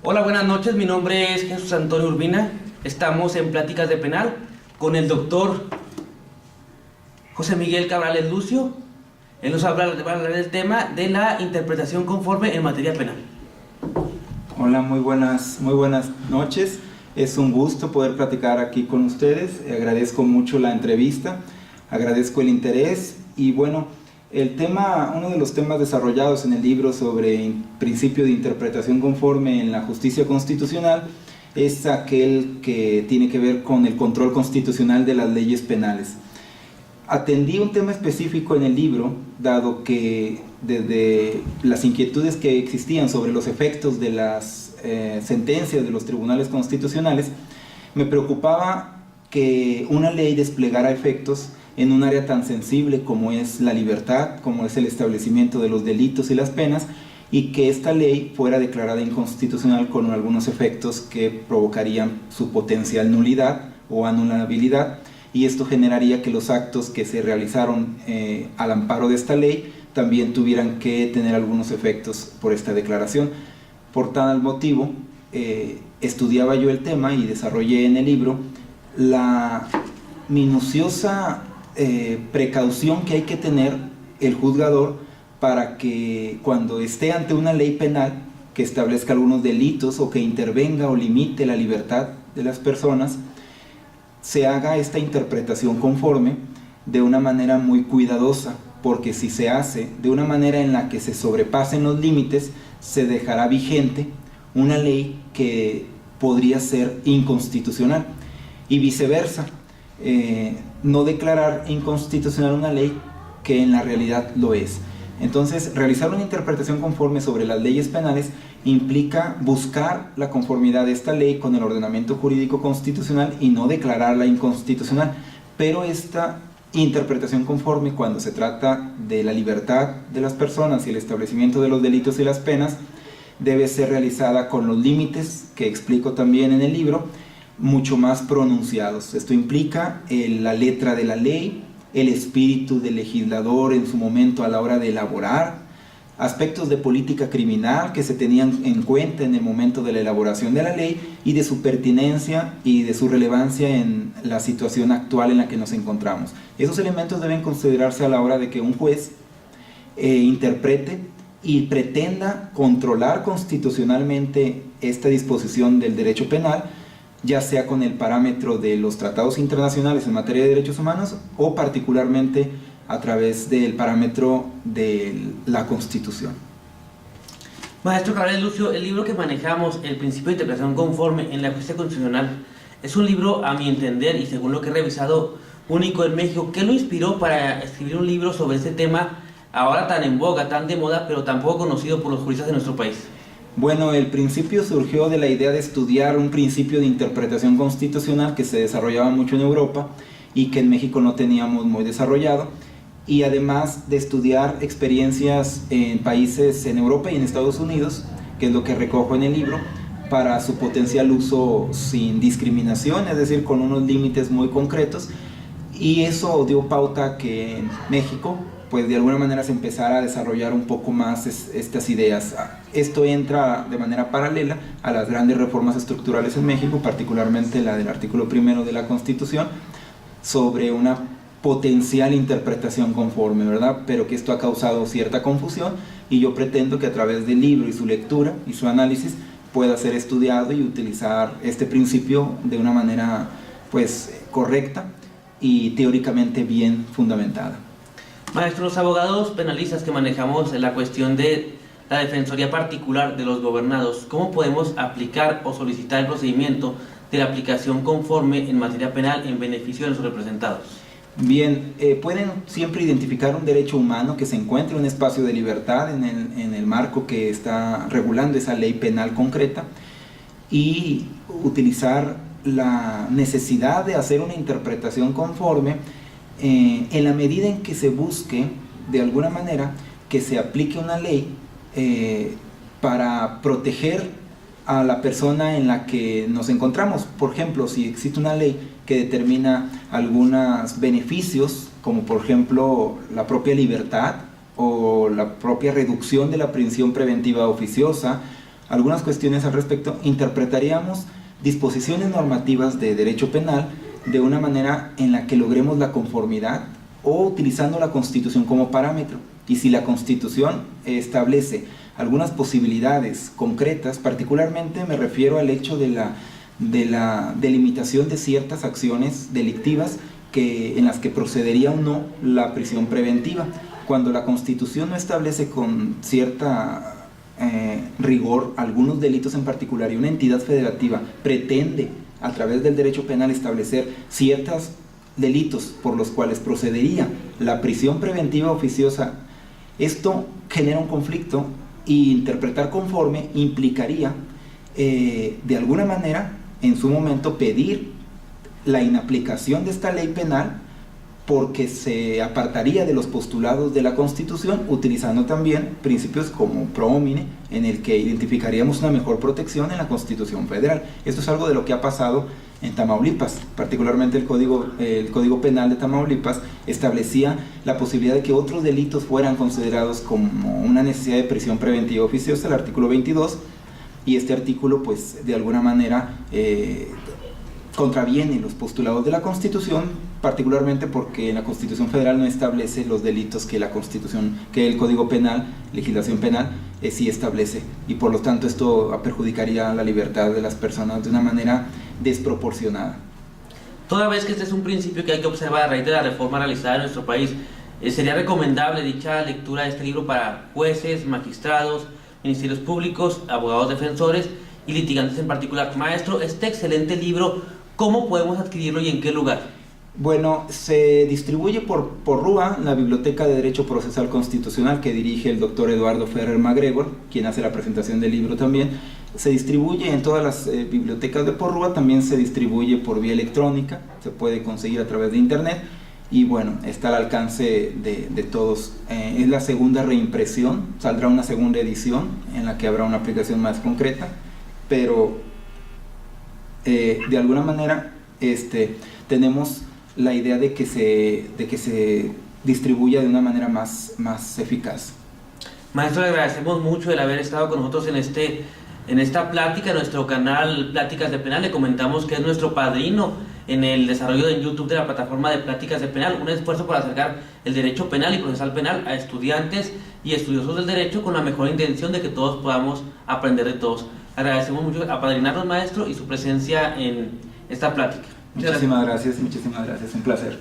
Hola, buenas noches, mi nombre es Jesús Antonio Urbina. Estamos en Pláticas de Penal con el doctor José Miguel Cabrales Lucio. Él nos va a hablar del tema de la interpretación conforme en materia penal. Hola, muy buenas noches. Es un gusto poder platicar aquí con ustedes. Agradezco mucho la entrevista, agradezco el interés y bueno, uno de los temas desarrollados en el libro sobre principio de interpretación conforme en la justicia constitucional es aquel que tiene que ver con el control constitucional de las leyes penales. Atendí un tema específico en el libro, dado que desde las inquietudes que existían sobre los efectos de las sentencias de los tribunales constitucionales, me preocupaba que una ley desplegara efectos en un área tan sensible como es la libertad, como es el establecimiento de los delitos y las penas, y que esta ley fuera declarada inconstitucional con algunos efectos que provocarían su potencial nulidad o anulabilidad, y esto generaría que los actos que se realizaron al amparo de esta ley también tuvieran que tener algunos efectos por esta declaración. Por tal motivo, estudiaba yo el tema y desarrollé en el libro la minuciosa precaución que hay que tener el juzgador para que cuando esté ante una ley penal que establezca algunos delitos o que intervenga o limite la libertad de las personas, se haga esta interpretación conforme de una manera muy cuidadosa, porque si se hace de una manera en la que se sobrepasen los límites, se dejará vigente una ley que podría ser inconstitucional y viceversa. No declarar inconstitucional una ley que en la realidad lo es. Entonces, realizar una interpretación conforme sobre las leyes penales implica buscar la conformidad de esta ley con el ordenamiento jurídico constitucional y no declararla inconstitucional. Pero esta interpretación conforme, cuando se trata de la libertad de las personas y el establecimiento de los delitos y las penas, debe ser realizada con los límites que explico también en el libro, mucho más pronunciados. Esto implica la letra de la ley, el espíritu del legislador en su momento a la hora de elaborar, aspectos de política criminal que se tenían en cuenta en el momento de la elaboración de la ley y de su pertinencia y de su relevancia en la situación actual en la que nos encontramos. Esos elementos deben considerarse a la hora de que un juez interprete y pretenda controlar constitucionalmente esta disposición del derecho penal, ya sea con el parámetro de los tratados internacionales en materia de derechos humanos o particularmente a través del parámetro de la Constitución. Maestro Cabrales Lucio, el libro que manejamos, El principio de interpretación conforme en la justicia constitucional, es un libro, a mi entender, y según lo que he revisado, único en México. ¿Qué lo inspiró para escribir un libro sobre este tema ahora tan en boga, tan de moda, pero tan poco conocido por los juristas de nuestro país? Bueno, el principio surgió de la idea de estudiar un principio de interpretación constitucional que se desarrollaba mucho en Europa y que en México no teníamos muy desarrollado, y además de estudiar experiencias en países en Europa y en Estados Unidos, que es lo que recojo en el libro, para su potencial uso sin discriminación, es decir, con unos límites muy concretos, y eso dio pauta a que en México pues de alguna manera se empezara a desarrollar un poco más estas ideas. Esto entra de manera paralela a las grandes reformas estructurales en México, particularmente la del artículo 1 de la Constitución, sobre una potencial interpretación conforme, ¿verdad? Pero que esto ha causado cierta confusión y yo pretendo que a través del libro y su lectura y su análisis pueda ser estudiado y utilizar este principio de una manera pues correcta y teóricamente bien fundamentada. Maestro, los abogados penalistas que manejamos en la cuestión de la defensoría particular de los gobernados, ¿cómo podemos aplicar o solicitar el procedimiento de la aplicación conforme en materia penal en beneficio de los representados? Bien, pueden siempre identificar un derecho humano que se encuentre en un espacio de libertad en el marco que está regulando esa ley penal concreta y utilizar la necesidad de hacer una interpretación conforme en la medida en que se busque de alguna manera que se aplique una ley para proteger a la persona en la que nos encontramos. Por ejemplo, si existe una ley que determina algunos beneficios, como por ejemplo la propia libertad o la propia reducción de la prisión preventiva oficiosa algunas cuestiones al respecto, interpretaríamos disposiciones normativas de derecho penal de una manera en la que logremos la conformidad o utilizando la Constitución como parámetro. Y si la Constitución establece algunas posibilidades concretas, particularmente me refiero al hecho de la delimitación de ciertas acciones delictivas en las que procedería o no la prisión preventiva. Cuando la Constitución no establece con cierta rigor algunos delitos en particular y una entidad federativa pretende a través del derecho penal establecer ciertos delitos por los cuales procedería la prisión preventiva oficiosa, esto genera un conflicto y interpretar conforme implicaría de alguna manera en su momento pedir la inaplicación de esta ley penal porque se apartaría de los postulados de la Constitución, utilizando también principios como pro homine, en el que identificaríamos una mejor protección en la Constitución Federal. Esto es algo de lo que ha pasado en Tamaulipas, particularmente el Código Penal de Tamaulipas establecía la posibilidad de que otros delitos fueran considerados como una necesidad de prisión preventiva oficiosa, el artículo 22, y este artículo pues de alguna manera contraviene los postulados de la Constitución, particularmente porque la Constitución Federal no establece los delitos que la Constitución, que el Código Penal, legislación penal, sí establece, y por lo tanto esto perjudicaría la libertad de las personas de una manera desproporcionada. Toda vez que este es un principio que hay que observar a raíz de la reforma realizada en nuestro país, sería recomendable dicha lectura de este libro para jueces, magistrados, ministerios públicos, abogados defensores y litigantes en particular. Maestro, este excelente libro, ¿cómo podemos adquirirlo y en qué lugar? Bueno, se distribuye por RUA, la Biblioteca de Derecho Procesal Constitucional, que dirige el doctor Eduardo Ferrer MacGregor, quien hace la presentación del libro también. Se distribuye en todas las bibliotecas de PORRUA, también se distribuye por vía electrónica, se puede conseguir a través de internet, y bueno, está al alcance de todos. Es la segunda reimpresión, saldrá una segunda edición en la que habrá una aplicación más concreta, pero de alguna manera tenemos la idea de que se distribuya de una manera más eficaz. Maestro, le agradecemos mucho el haber estado con nosotros en esta plática, nuestro canal Pláticas de Penal. Le comentamos que es nuestro padrino en el desarrollo en YouTube de la plataforma de Pláticas de Penal, un esfuerzo para acercar el derecho penal y procesal penal a estudiantes y estudiosos del derecho con la mejor intención de que todos podamos aprender de todos. Agradecemos mucho apadrinarnos, maestro, y su presencia en esta plática. Muchísimas gracias, un placer.